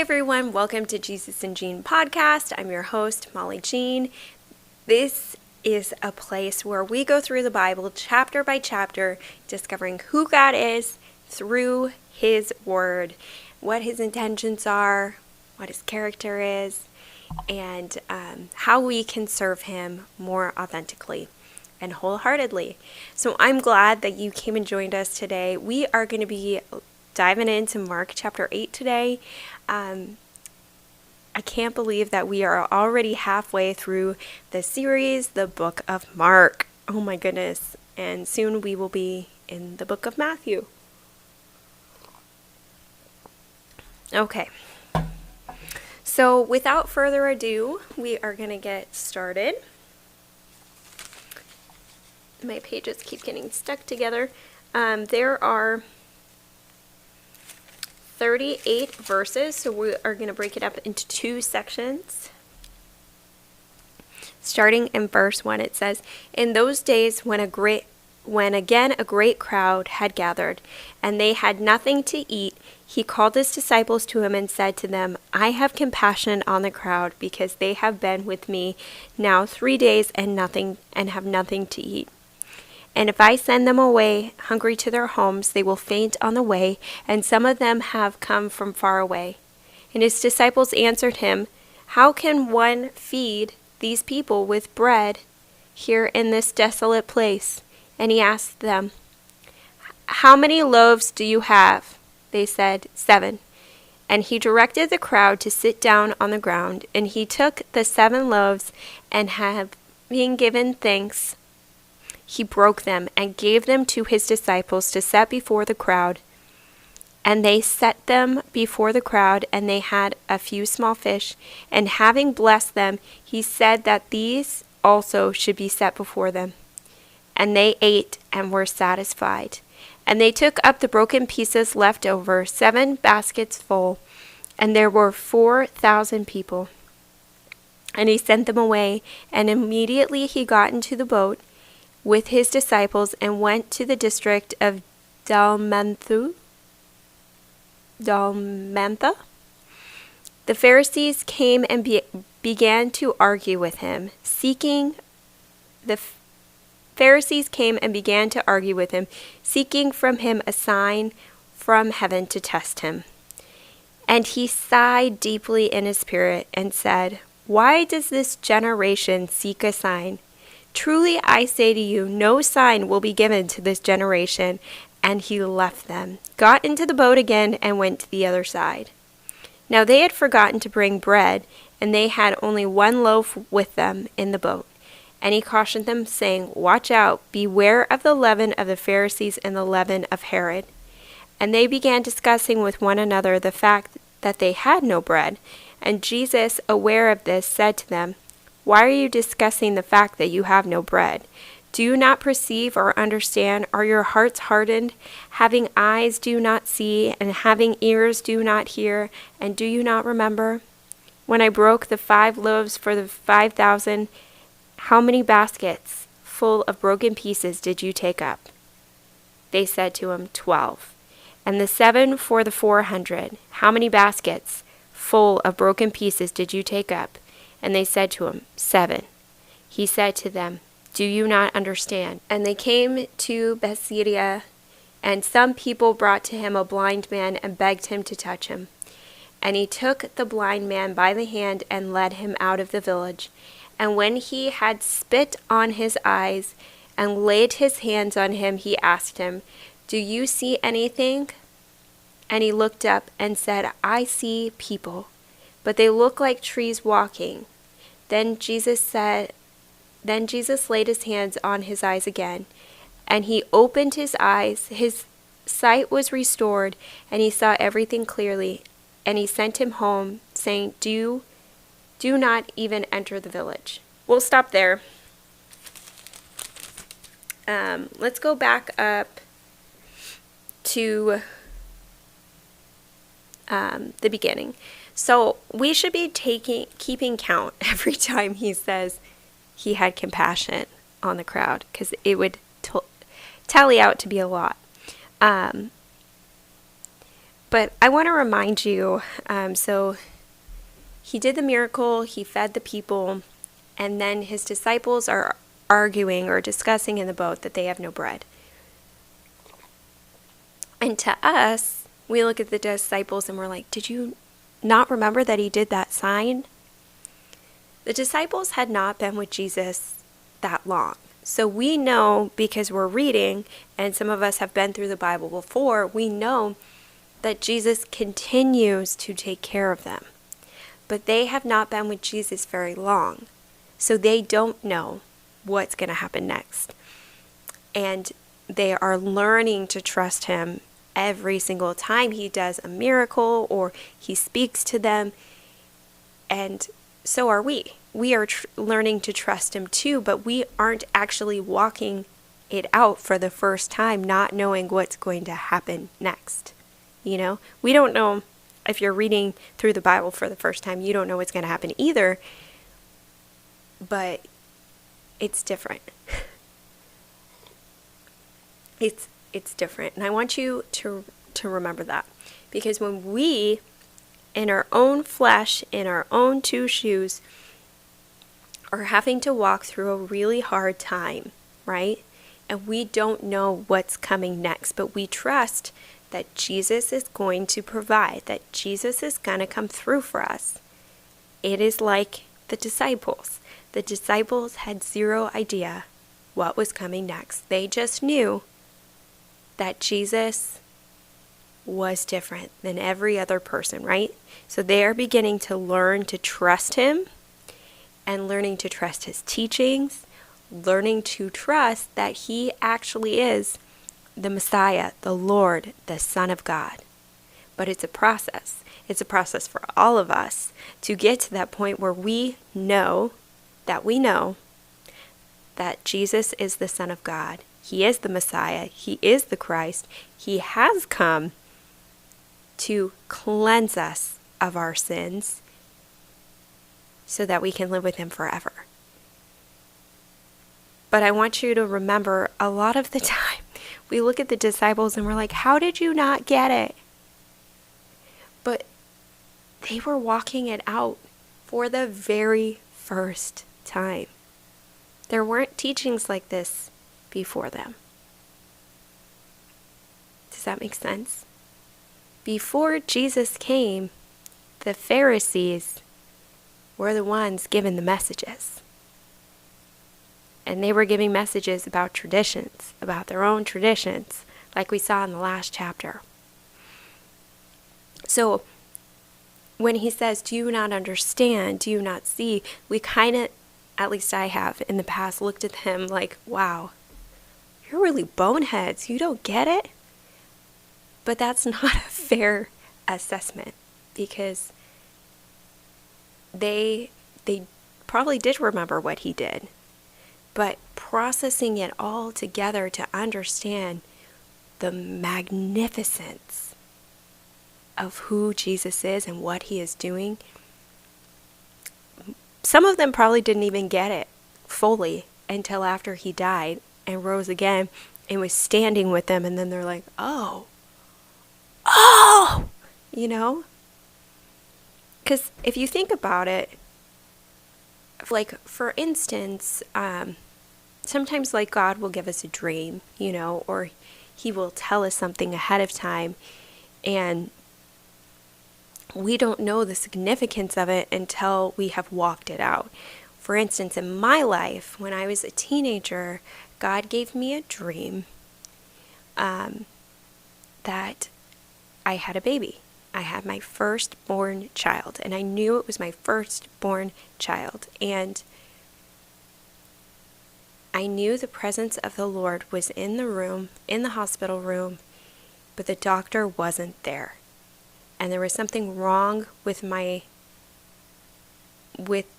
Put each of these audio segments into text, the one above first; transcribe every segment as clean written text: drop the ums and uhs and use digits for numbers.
everyone, welcome to Jesus and Jean podcast. I'm your host, Molly Jean. This is a place where we go through the Bible chapter by chapter, discovering who God is through His Word, what His intentions are, what His character is, and how we can serve Him more authentically and wholeheartedly. So I'm glad that you came and joined us today. We are going to be diving into Mark chapter 8 today. I can't believe that we are already halfway through the series, the book of Mark. Oh my goodness. And soon we will be in the book of Matthew. Okay. So without further ado, we are going to get started. My pages keep getting stuck together. There are 38 verses, so we are going to break it up into two sections. Starting in verse 1, it says, "In those days when again a great crowd had gathered, and they had nothing to eat, he called his disciples to him and said to them, I have compassion on the crowd, because they have been with me now 3 days and have nothing to eat. And if I send them away hungry to their homes, they will faint on the way, and some of them have come from far away. And his disciples answered him, How can one feed these people with bread here in this desolate place? And he asked them, How many loaves do you have? They said, 7. And he directed the crowd to sit down on the ground, and he took the 7 loaves, and having given thanks, he broke them and gave them to his disciples to set before the crowd. And they set them before the crowd, and they had a few small fish. And having blessed them, he said that these also should be set before them. And they ate and were satisfied. And they took up the broken pieces left over, 7 baskets full, and there were 4,000 people. And he sent them away, and immediately he got into the boat with his disciples and went to the district of Dalmantha. The Pharisees came and began to argue with him, seeking from him a sign from heaven to test him. And he sighed deeply in his spirit and said, Why does this generation seek a sign? Truly I say to you, no sign will be given to this generation. And he left them, got into the boat again, and went to the other side. Now they had forgotten to bring bread, and they had only 1 loaf with them in the boat. And he cautioned them, saying, Watch out, beware of the leaven of the Pharisees and the leaven of Herod. And they began discussing with one another the fact that they had no bread. And Jesus, aware of this, said to them, Why are you discussing the fact that you have no bread? Do you not perceive or understand? Are your hearts hardened? Having eyes do you not see, and having ears do you not hear, and do you not remember? When I broke the 5 loaves for the 5,000, how many baskets full of broken pieces did you take up? They said to him, 12. And the 7 for the 400, how many baskets full of broken pieces did you take up? And they said to him, 7. He said to them, Do you not understand? And they came to Bethsaida, and some people brought to him a blind man and begged him to touch him. And he took the blind man by the hand and led him out of the village. And when he had spit on his eyes and laid his hands on him, he asked him, Do you see anything? And he looked up and said, I see people, but they look like trees walking. Then Jesus laid his hands on his eyes again, and he opened his eyes. His sight was restored, and he saw everything clearly. And he sent him home, saying, Do not even enter the village. We'll stop there. Let's go back up to the beginning. So we should be keeping count every time he says he had compassion on the crowd, because it would tally out to be a lot. But I want to remind you, so he did the miracle, he fed the people, and then his disciples are arguing or discussing in the boat that they have no bread. And to us, we look at the disciples and we're like, did you not remember that he did that sign? The disciples had not been with Jesus that long. So we know, because we're reading, and some of us have been through the Bible before, we know that Jesus continues to take care of them. But they have not been with Jesus very long. So they don't know what's going to happen next. And they are learning to trust him every single time he does a miracle or he speaks to them. And so are we. We are learning to trust him too, but we aren't actually walking it out for the first time, not knowing what's going to happen next. You know, we don't know. If you're reading through the Bible for the first time, you don't know what's going to happen either, but it's different. It's different. And I want you to remember that, because when we, in our own flesh, in our own two shoes, are having to walk through a really hard time, right? And we don't know what's coming next, but we trust that Jesus is going to provide, that Jesus is going to come through for us. It is like the disciples. The disciples had zero idea what was coming next. They just knew that Jesus was different than every other person, right? So they are beginning to learn to trust him and learning to trust his teachings, learning to trust that he actually is the Messiah, the Lord, the Son of God. But it's a process. It's a process for all of us to get to that point where we know that Jesus is the Son of God. He is the Messiah. He is the Christ. He has come to cleanse us of our sins so that we can live with him forever. But I want you to remember, a lot of the time, we look at the disciples and we're like, how did you not get it? But they were walking it out for the very first time. There weren't teachings like this before them. Does that make sense? Before Jesus came, the Pharisees were the ones giving the messages. And they were giving messages about traditions, about their own traditions, like we saw in the last chapter. So when he says, do you not understand? Do you not see? We kind of, at least I have in the past, looked at him like, wow, you're really boneheads. You don't get it? But that's not a fair assessment, because they probably did remember what he did. But processing it all together to understand the magnificence of who Jesus is and what he is doing, some of them probably didn't even get it fully until after he died and rose again and was standing with them, and then they're like, oh, you know? Because if you think about it, like, for instance, sometimes, like, God will give us a dream, you know, or he will tell us something ahead of time, and we don't know the significance of it until we have walked it out. For instance, in my life, when I was a teenager, God gave me a dream that I had a baby. I had my firstborn child, and I knew it was my firstborn child. And I knew the presence of the Lord was in the room, in the hospital room, but the doctor wasn't there. And there was something wrong with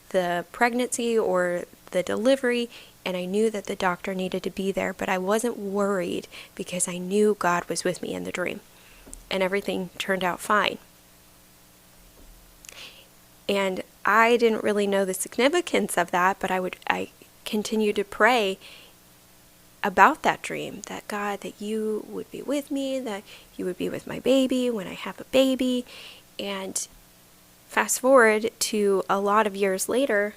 the pregnancy or the delivery, and I knew that the doctor needed to be there, but I wasn't worried because I knew God was with me in the dream, and everything turned out fine. And I didn't really know the significance of that, but I continued to pray, about that dream, that God, that you would be with me, that you would be with my baby when I have a baby. And fast forward to a lot of years later,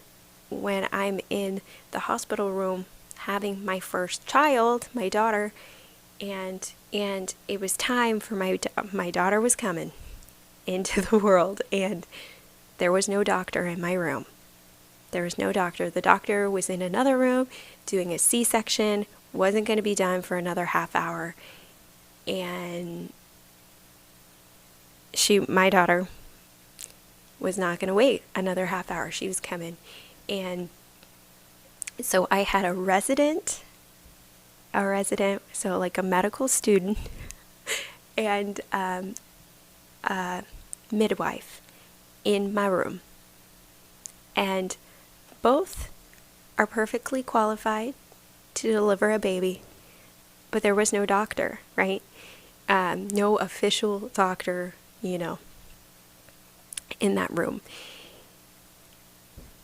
when I'm in the hospital room having my first child, my daughter, and it was time for my daughter was coming into the world, and there was no doctor in my room. There was no doctor. The doctor was in another room doing a C-section, wasn't going to be done for another half hour. And my daughter was not going to wait another half hour. She was coming. And so I had a resident, so like a medical student, and a midwife in my room. And both are perfectly qualified to deliver a baby, but there was no doctor, right? No official doctor, in that room.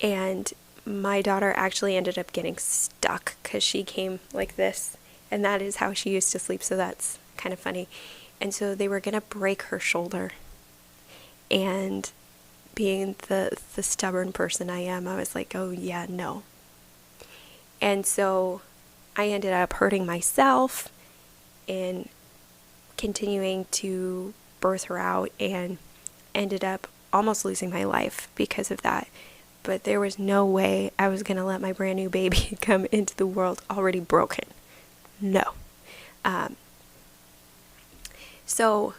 And my daughter actually ended up getting stuck because she came like this, and that is how she used to sleep, so that's kind of funny. And so they were going to break her shoulder. And being the stubborn person I am, I was like, oh yeah, no. And so I ended up hurting myself and continuing to birth her out, and ended up almost losing my life because of that. But there was no way I was going to let my brand new baby come into the world already broken. No. So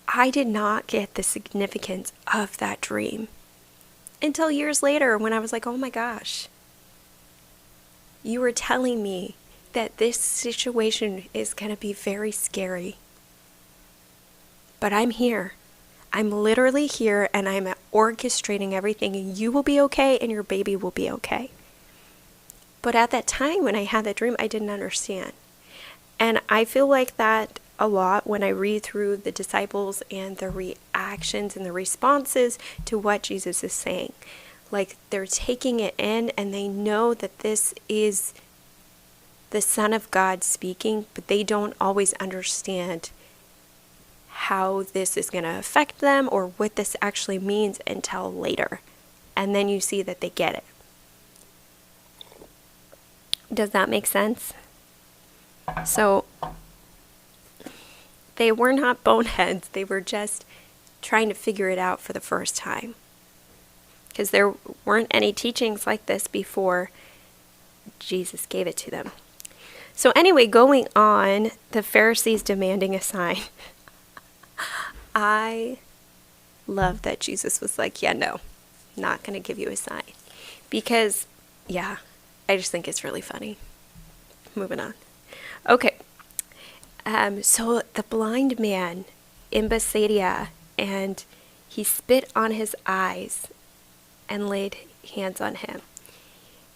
I did not get the significance of that dream until years later, when I was like, oh my gosh, you were telling me that this situation is going to be very scary. But I'm here. I'm literally here, and I'm orchestrating everything, and you will be okay, and your baby will be okay. But at that time when I had that dream, I didn't understand. And I feel like that a lot when I read through the disciples and the reactions and the responses to what Jesus is saying. Like, they're taking it in, and they know that this is the Son of God speaking, but they don't always understand how this is going to affect them or what this actually means until later. And then you see that they get it. Does that make sense? So they were not boneheads. They were just trying to figure it out for the first time, because there weren't any teachings like this before Jesus gave it to them. So anyway, going on, the Pharisees demanding a sign. I love that Jesus was like, yeah, no, not going to give you a sign. Because, yeah, I just think it's really funny. Moving on. Okay. So the blind man, Embassadia, and he spit on his eyes and laid hands on him.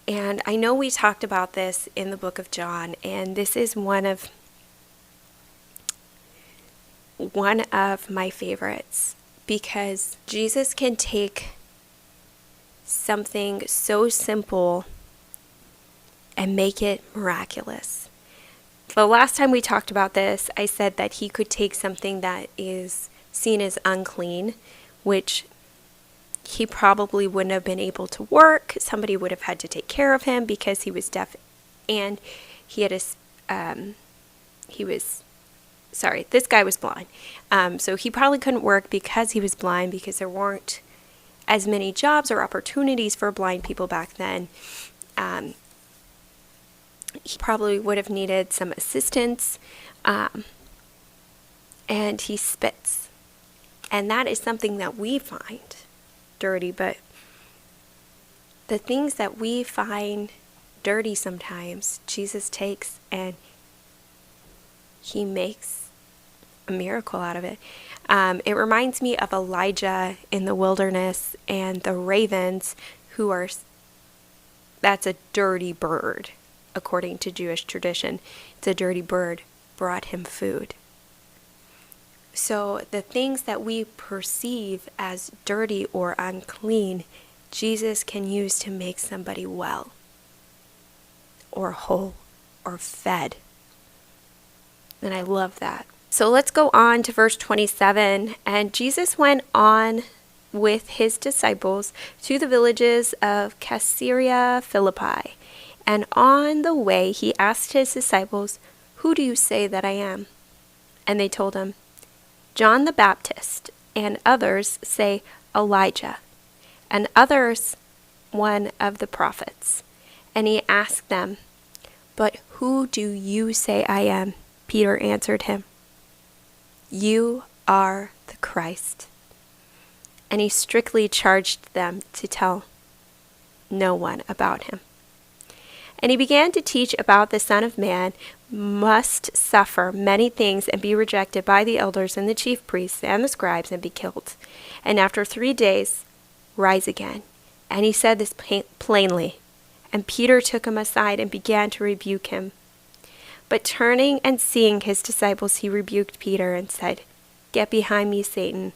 And I know we talked about this in the book of John, and this is one of my favorites, because Jesus can take something so simple and make it miraculous. The last time we talked about this, I said that he could take something that is seen as unclean, which he probably wouldn't have been able to work. Somebody would have had to take care of him because he was deaf, and this guy was blind. So he probably couldn't work because he was blind, because there weren't as many jobs or opportunities for blind people back then. He probably would have needed some assistance, and he spits. And that is something that we find dirty, but the things that we find dirty sometimes, Jesus takes and he makes a miracle out of it. It reminds me of Elijah in the wilderness and the ravens, that's a dirty bird. According to Jewish tradition, it's a dirty bird, brought him food. So the things that we perceive as dirty or unclean, Jesus can use to make somebody well, or whole, or fed. And I love that. So let's go on to verse 27. And Jesus went on with his disciples to the villages of Caesarea Philippi. And on the way he asked his disciples, "Who do you say that I am?" And they told him, "John the Baptist, and others say Elijah, and others one of the prophets." And he asked them, "But who do you say I am?" Peter answered him, "You are the Christ." And he strictly charged them to tell no one about him. And he began to teach about the Son of Man must suffer many things and be rejected by the elders and the chief priests and the scribes and be killed, and after 3 days rise again. And he said this plainly. And Peter took him aside and began to rebuke him. But turning and seeing his disciples, he rebuked Peter and said, "Get behind me, Satan,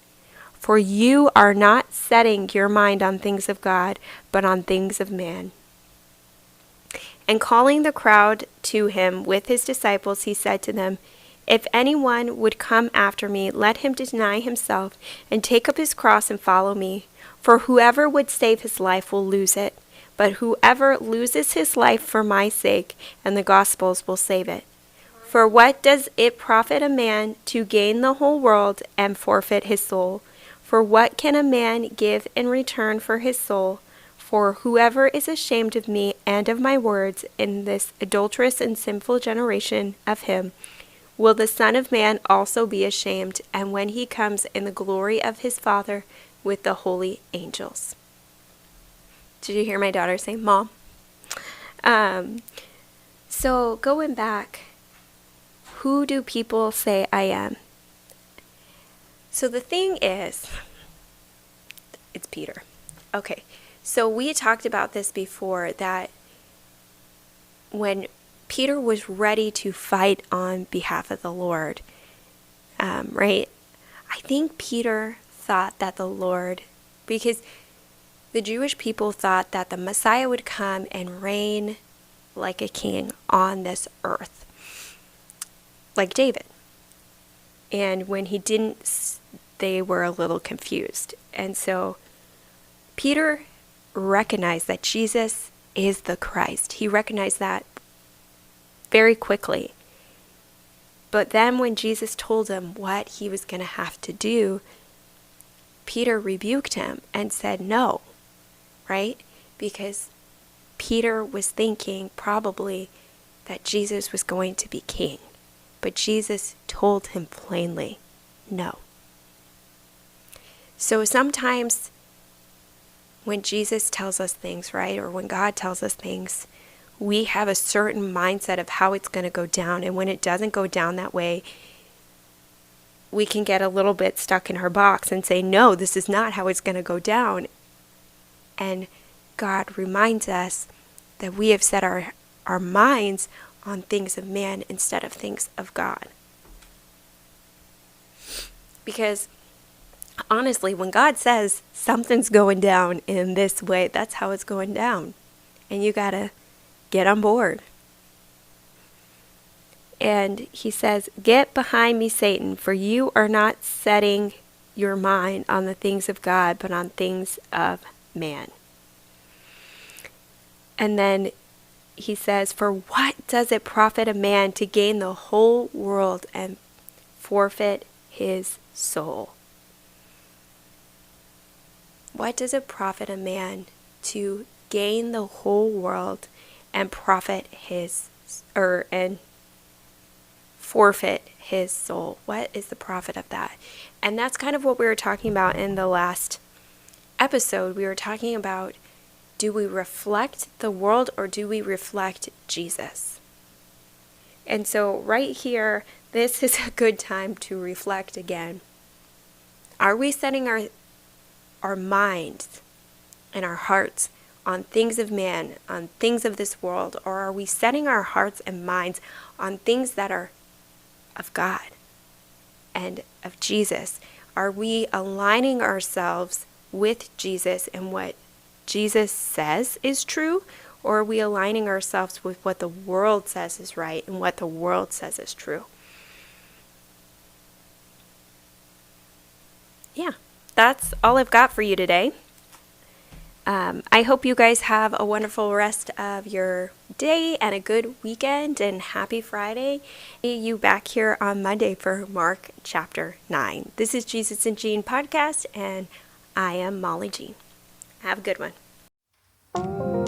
for you are not setting your mind on things of God, but on things of man." And calling the crowd to him with his disciples, he said to them, "If anyone would come after me, let him deny himself and take up his cross and follow me. For whoever would save his life will lose it, but whoever loses his life for my sake and the gospel's will save it. For what does it profit a man to gain the whole world and forfeit his soul? For what can a man give in return for his soul? For whoever is ashamed of me and of my words in this adulterous and sinful generation, of him will the Son of Man also be ashamed, and when he comes in the glory of his Father with the holy angels." Did you hear my daughter say, "Mom"? So going back, who do people say I am? So the thing is, it's Peter. Okay, so we talked about this before, that when Peter was ready to fight on behalf of the Lord, right? I think Peter thought that the Lord, because the Jewish people thought that the Messiah would come and reign like a king on this earth, like David. And when he didn't, they were a little confused. And so Peter recognized that Jesus is the Christ. He recognized that very quickly. But then when Jesus told him what he was going to have to do, Peter rebuked him and said no. Right? Because Peter was thinking probably that Jesus was going to be king. But Jesus told him plainly, no. So sometimes when Jesus tells us things, right, or when God tells us things, we have a certain mindset of how it's going to go down. And when it doesn't go down that way, we can get a little bit stuck in our box and say, no, this is not how it's going to go down. And God reminds us that we have set our minds on things of man instead of things of God. Because honestly, when God says something's going down in this way, that's how it's going down. And you got to get on board. And he says, "Get behind me, Satan, for you are not setting your mind on the things of God, but on things of man." And then he says, "For what does it profit a man to gain the whole world and forfeit his soul?" What does it profit a man to gain the whole world and and forfeit his soul? What is the profit of that? And that's kind of what we were talking about in the last episode. We were talking about, do we reflect the world or do we reflect Jesus? And so right here, this is a good time to reflect again. Are we setting our minds and our hearts on things of man, on things of this world, or are we setting our hearts and minds on things that are of God and of Jesus? Are we aligning ourselves with Jesus and what Jesus says is true, Or are we aligning ourselves with what the world says is right and what the world says is true? Yeah, that's all I've got for you today. I hope you guys have a wonderful rest of your day and a good weekend, and happy Friday. See you back here on Monday for Mark chapter 9. This is Jesus and Jean podcast, and I am Molly Jean. Have a good one.